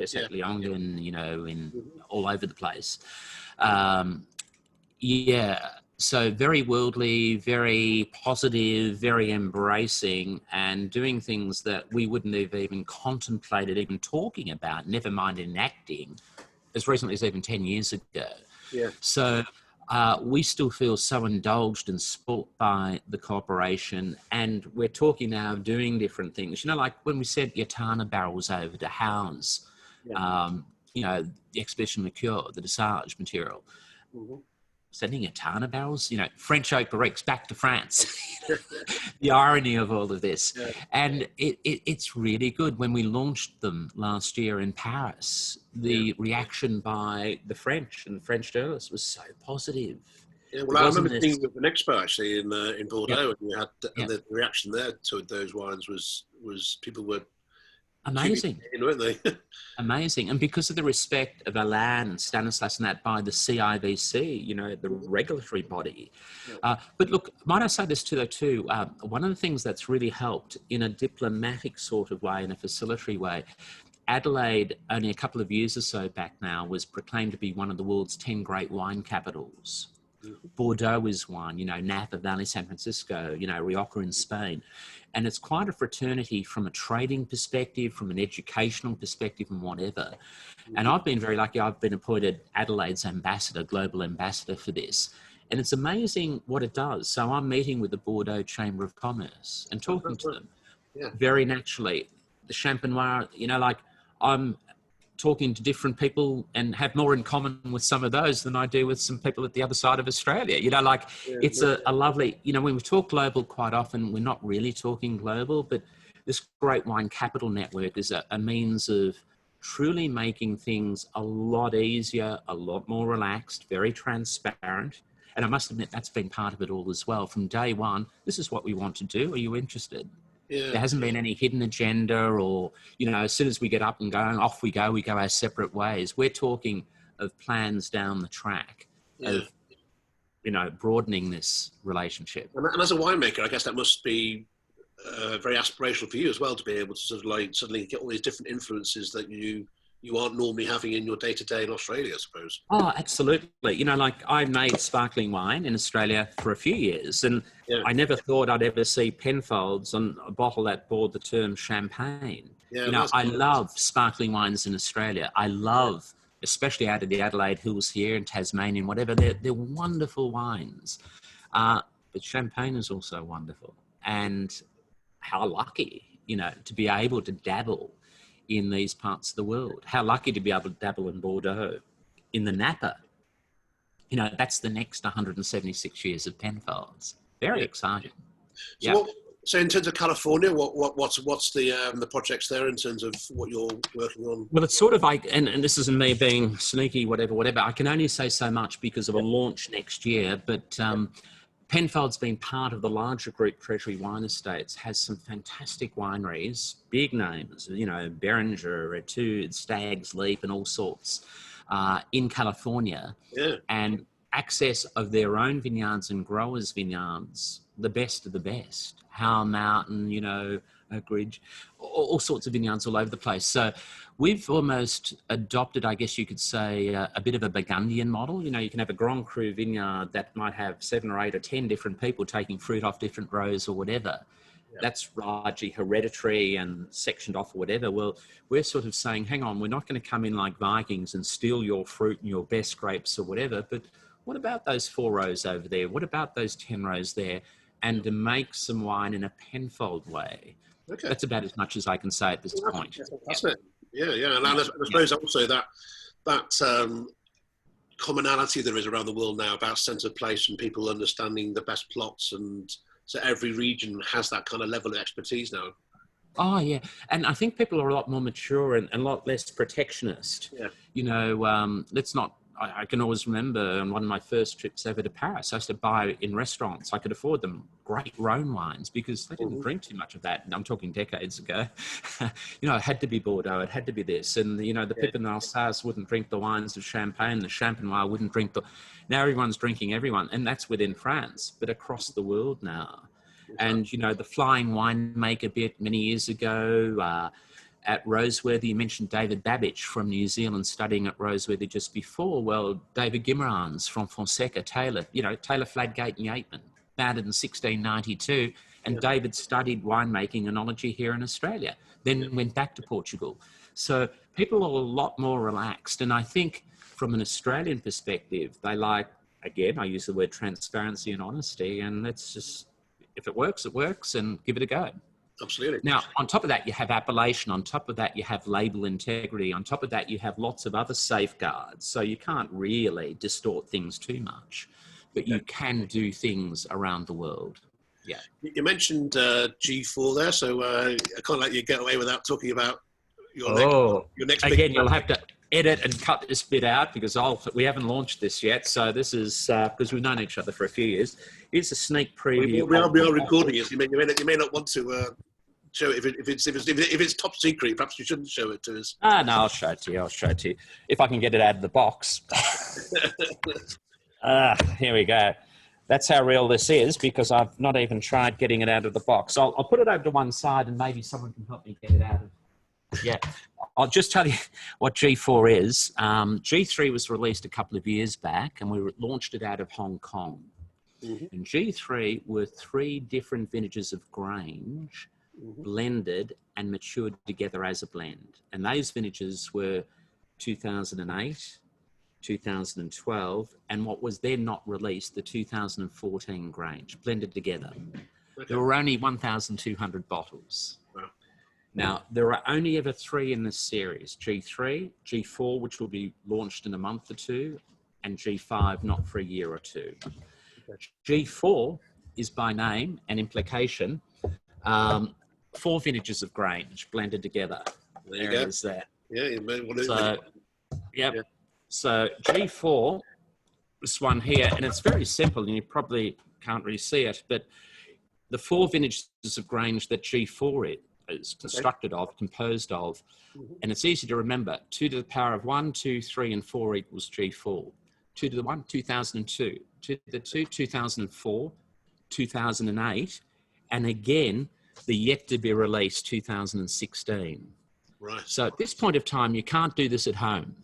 Bersac-Liangen, you know, in all over the place. So very worldly, very positive, very embracing, and doing things that we wouldn't have even contemplated even talking about, never mind enacting, as recently as even 10 years ago. Yeah. So we still feel so indulged and spoilt by the cooperation, and we're talking now of doing different things. You know, like when we sent Yatana barrels over to house, you know, the expedition liqueur, the dosage material. Mm-hmm. sending a ton of barrels, you know, French oak barriques back to France. The irony of all of this. Yeah. And it's really good. When we launched them last year in Paris, the reaction by the French and French journalists was so positive. Yeah, well, I remember being with an expo actually in Bordeaux, and you had the reaction there to those wines was people were amazing, weren't they? Amazing. And because of the respect of Alain and Stanislas and that by the CIVC, you know, the regulatory body. But look, might I say this too, one of the things that's really helped in a diplomatic sort of way, in a facilitatory way, Adelaide, only a couple of years or so back now, was proclaimed to be one of the world's 10 great wine capitals. Bordeaux is one, you know, Napa Valley, San Francisco, you know, Rioja in Spain. And it's quite a fraternity from a trading perspective, from an educational perspective and whatever. And I've been very lucky. I've been appointed Adelaide's ambassador, global ambassador for this. And it's amazing what it does. So I'm meeting with the Bordeaux Chamber of Commerce and talking to them very naturally. The Champenois, you know, like I'm talking to different people and have more in common with some of those than I do with some people at the other side of Australia. You know, like it's a lovely, you know, when we talk global quite often, we're not really talking global, but this Great Wine Capital Network is a means of truly making things a lot easier, a lot more relaxed, very transparent. And I must admit, that's been part of it all as well. From day one, this is what we want to do. Are you interested? Yeah. There hasn't been any hidden agenda or, you know, as soon as we get up and going, off we go our separate ways. We're talking of plans down the track of, you know, broadening this relationship. And as a winemaker, I guess that must be very aspirational for you as well, to be able to sort of like suddenly get all these different influences that you aren't normally having in your day-to-day in Australia, I suppose. Oh, absolutely. You know, like I made sparkling wine in Australia for a few years, and I never thought I'd ever see Penfolds on a bottle that bore the term champagne. You know, I love sparkling wines in Australia. I love, especially out of the Adelaide Hills here in Tasmania and whatever, they're wonderful wines. But champagne is also wonderful. And how lucky, you know, to be able to dabble in these parts of the world. How lucky to be able to dabble in Bordeaux, in the Napa. You know, that's the next 176 years of Penfolds. Very exciting. So in terms of California, what's the projects there in terms of what you're working on? Well, it's sort of like, and this isn't me being sneaky, whatever. I can only say so much because of a launch next year, but Penfolds, being part of the larger group Treasury Wine Estates, has some fantastic wineries, big names, you know, Beringer, Etude, Stag's Leap and all sorts in California. And access of their own vineyards and growers' vineyards, the best of the best. Howell Mountain, you know, Oak Ridge, all sorts of vineyards all over the place. So we've almost adopted, I guess you could say, a bit of a Burgundian model. You know, you can have a Grand Cru vineyard that might have 7 or 8 or 10 different people taking fruit off different rows or whatever. That's largely hereditary and sectioned off or whatever. Well, we're sort of saying, hang on, we're not going to come in like Vikings and steal your fruit and your best grapes or whatever, but what about those 4 rows over there? What about those 10 rows there? And to make some wine in a Penfold way. That's about as much as I can say at this point. That's it. Yeah. And I suppose also that commonality there is around the world now about sense of place and people understanding the best plots, and so every region has that kind of level of expertise now. Oh, yeah. And I think people are a lot more mature and a lot less protectionist. You know, let's not, I can always remember on one of my first trips over to Paris, I used to buy in restaurants. I could afford them great Rhone wines because they didn't drink too much of that. And I'm talking decades ago. You know, it had to be Bordeaux. It had to be this. And, you know, the Pippin Alsace wouldn't drink the wines of Champagne. The Champenois wouldn't drink the... Now everyone's drinking everyone. And that's within France, but across the world now. And, you know, the Flying Winemaker bit many years ago... at Roseworthy, you mentioned David Babbage from New Zealand studying at Roseworthy just before. Well, David Guimarães from Fonseca, Taylor, Fladgate and Yateman, founded in 1692. And David studied winemaking and enology here in Australia, then went back to Portugal. So people are a lot more relaxed. And I think from an Australian perspective, they like, again, I use the word transparency and honesty. And let's just, if it works, and give it a go. Absolutely. Now, on top of that, you have appellation. On top of that, you have label integrity. On top of that, you have lots of other safeguards. So you can't really distort things too much, but you can do things around the world. Yeah. You mentioned G4 there, so I can't let you get away without talking about your next big again, you'll have to edit and cut this bit out because we haven't launched this yet. So this is because we've known each other for a few years. Here's a sneak preview. We are recording it. You may not want to show it if it's top secret. Perhaps you shouldn't show it to us. No, I'll show it to you. If I can get it out of the box. Here we go. That's how real this is because I've not even tried getting it out of the box. I'll put it over to one side and maybe someone can help me get it out of. Yeah. I'll just tell you what G4 is. G3 was released a couple of years back and we launched it out of Hong Kong. Mm-hmm. And G3 were 3 different vintages of Grange blended and matured together as a blend. And those vintages were 2008, 2012, and what was then not released, the 2014 Grange, blended together. Okay. There were only 1,200 bottles. Wow. Now, there are only ever 3 in this series, G3, G4, which will be launched in a month or 2, and G5, not for a year or 2. Okay. G4 is by name and implication 4 vintages of Grange blended together. There it is there. Yeah, you may want to. So, yep. Yeah. So G4, this one here, and it's very simple, and you probably can't really see it, but the 4 vintages of Grange that G4 is constructed of, composed of, and it's easy to remember. 2 to the power of 1, 2, 3, and 4 equals G4. 2 to the 1, 2002. 2 to the 2, 2004, 2008, and again, the yet to be released 2016. Right. So at this point of time, you can't do this at home.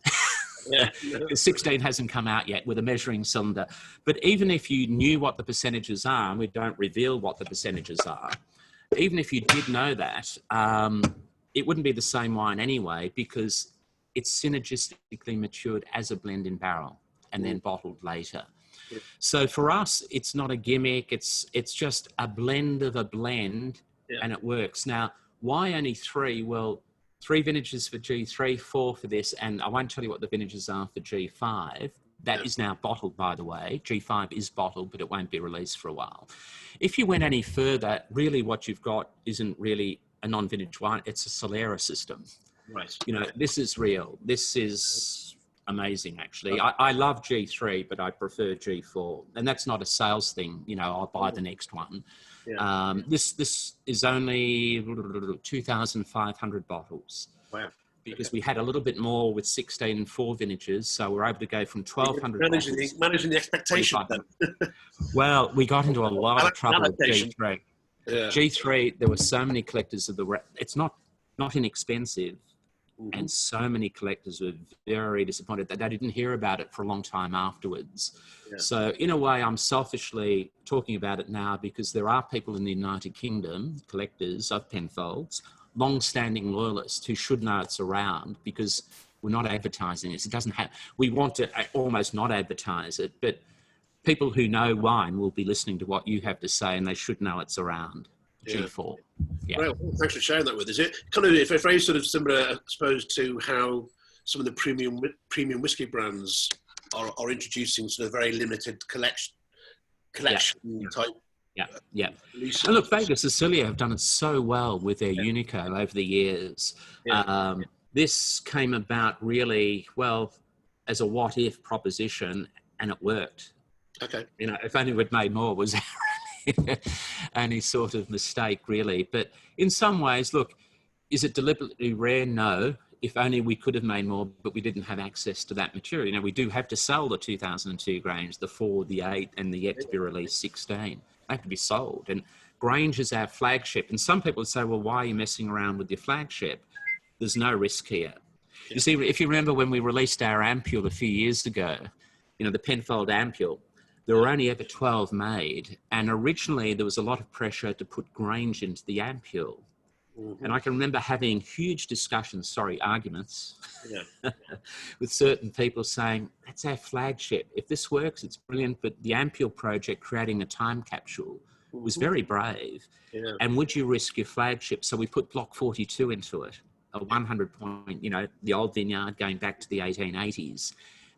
Yeah. 16 hasn't come out yet with a measuring cylinder. But even if you knew what the percentages are, and we don't reveal what the percentages are, even if you did know that, it wouldn't be the same wine anyway because it's synergistically matured as a blend in barrel and then bottled later. Yeah. So for us, it's not a gimmick. It's just a blend of a blend, and it works. Now, why only 3? Well, 3 vintages for G3, 4 for this, and I won't tell you what the vintages are for G5. That is now bottled, by the way. G5 is bottled, but it won't be released for a while. If you went any further, really what you've got isn't really a non-vintage wine. It's a Solera system. Right. You know, this is real. This is amazing, actually. I love G3, but I prefer G4. And that's not a sales thing. You know, I'll buy the next one. Yeah. This is only 2,500 bottles. Wow. Because we had a little bit more with 16 and 4 vintages, so we're able to go from 1,200 managing the expectation. Well, we got into a lot of trouble with G3. Yeah. G3, there were so many collectors of it's not inexpensive, and so many collectors were very disappointed that they didn't hear about it for a long time afterwards. Yeah. So in a way, I'm selfishly talking about it now because there are people in the United Kingdom, collectors of Penfolds, long-standing loyalists who should know it's around because we're not advertising it. It doesn't have. We want to almost not advertise it, but people who know wine will be listening to what you have to say, and they should know it's around. G4. Yeah. Well, thanks for sharing that with us. It kind of very sort of similar, I suppose, to how some of the premium whiskey brands are introducing sort of very limited collection type. Yeah. And look, Vega Sicilia have done it so well with their Unico over the years. Yeah. This came about really well as a what-if proposition, and it worked. Okay. You know, if only we'd made more was only sort of mistake, really. But in some ways, look, is it deliberately rare? No. If only we could have made more, but we didn't have access to that material. You know, we do have to sell the 2002 Grange, the 4, the 8, and the yet-to-be-released 16. They have to be sold. And Grange is our flagship. And some people would say, well, why are you messing around with your flagship? There's no risk here. You see, if you remember when we released our ampule a few years ago, you know, the Penfold ampule, there were only ever 12 made. And originally there was a lot of pressure to put Grange into the ampule. Mm-hmm. And I can remember having huge discussions, arguments, with certain people saying, that's our flagship. If this works, it's brilliant. But the ampule project, creating a time capsule, was very brave. Yeah. And would you risk your flagship? So we put Block 42 into it, a 100 point, you know, the old vineyard going back to the 1880s,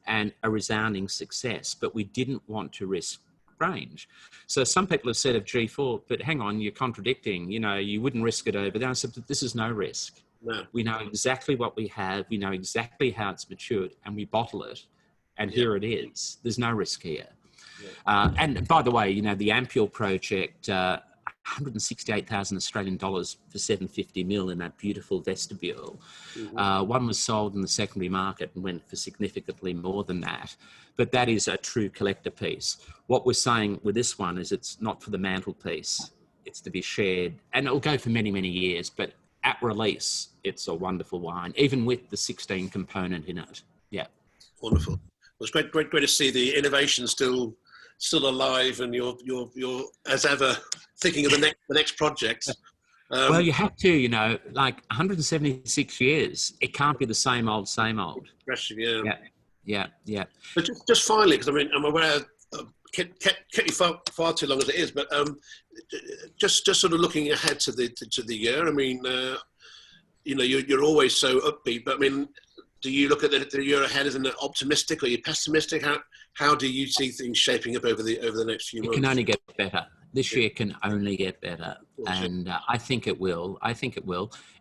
and a resounding success. But we didn't want to risk range. So some people have said of G4, but hang on, you're contradicting, you know, you wouldn't risk it over there. I said, but this is no risk. No. We know exactly what we have. We know exactly how it's matured, and we bottle it. And here it is. There's no risk here. Yeah. And by the way, you know, the Ampule project, 168,000 Australian dollars for 750 mil in that beautiful vestibule. One was sold in the secondary market and went for significantly more than that. But that is a true collector piece. What we're saying with this one is it's not for the mantelpiece. It's to be shared. And it'll go for many, many years. But at release, it's a wonderful wine, even with the 16 component in it. Yeah. Wonderful. Well, it's great to see the innovation still alive, and you're as ever thinking of the next project. Well, you have to, you know, like 176 years. It can't be the same old, same old. Yeah. But just finally, because I mean, I'm aware kept you far too long as it is, but just sort of looking ahead to the year. I mean, you know, you're always so upbeat, but I mean, do you look at the year ahead as an optimistic, or are you pessimistic? How do you see things shaping up over the next few months? It can only get better. This year can only get better. And I think it will.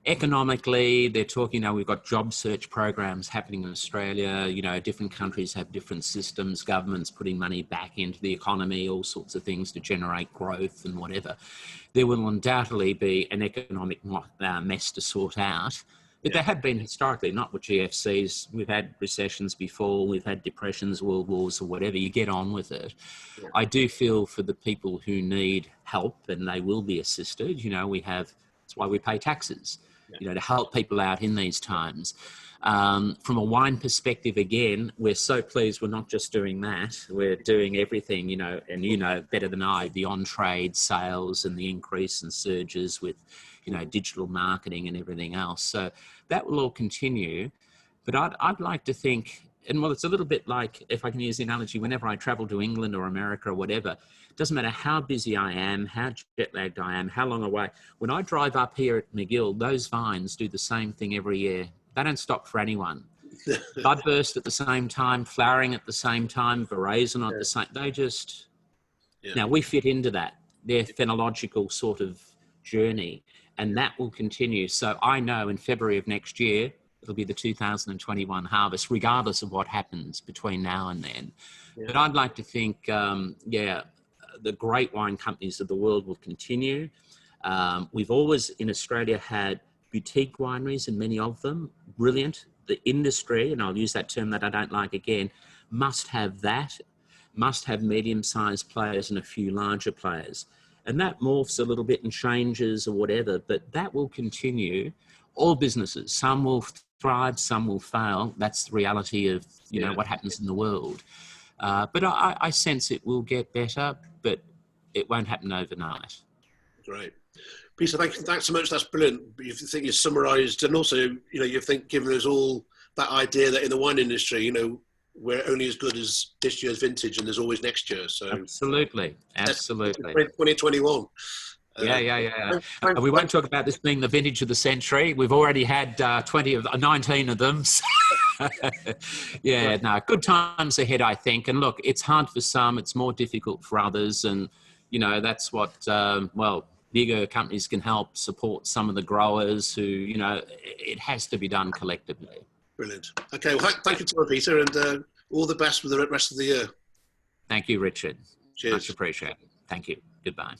Economically, they're talking now, we've got job search programs happening in Australia. You know, different countries have different systems, governments putting money back into the economy, all sorts of things to generate growth and whatever. There will undoubtedly be an economic mess to sort out. But there have been historically, not with GFCs. We've had recessions before, we've had depressions, world wars, or whatever. You get on with it. Yeah. I do feel for the people who need help, and they will be assisted. You know, that's why we pay taxes, you know, to help people out in these times. From a wine perspective, again, we're so pleased we're not just doing that. We're doing everything, you know, and you know better than I, the on-trade sales and the increase in surges with, you know, digital marketing and everything else. So that will all continue. But I'd like to think, and well, it's a little bit like, if I can use the analogy, whenever I travel to England or America or whatever, it doesn't matter how busy I am, how jet lagged I am, how long away. When I drive up here at McGill, those vines do the same thing every year. They don't stop for anyone. Budburst at the same time, flowering at the same time, veraison at the same, they just, now we fit into that, their phenological sort of journey, and that will continue. So I know in February of next year, it'll be the 2021 harvest, regardless of what happens between now and then. Yeah. But I'd like to think, the great wine companies of the world will continue. We've always in Australia had boutique wineries, and many of them, brilliant. The industry, and I'll use that term that I don't like again, must have medium-sized players and a few larger players. And that morphs a little bit and changes or whatever, but that will continue. All businesses, some will thrive, some will fail. That's the reality of, you know, what happens in the world. But I sense it will get better, but it won't happen overnight. Great. Peter, thanks so much. That's brilliant. You think you summarised, and also, you know, you think given us all that idea that in the wine industry, you know, we're only as good as this year's vintage, and there's always next year. So absolutely. 2021. We won't talk about this being the vintage of the century. We've already had 19 of them. Good times ahead, I think. And look, it's hard for some, it's more difficult for others, and you know that's what bigger companies can help support some of the growers who, you know, it has to be done collectively. Brilliant. Okay, well, thank you to you, Peter, and all the best with the rest of the year. Thank you, Richard. Cheers. Much appreciated. Thank you. Goodbye.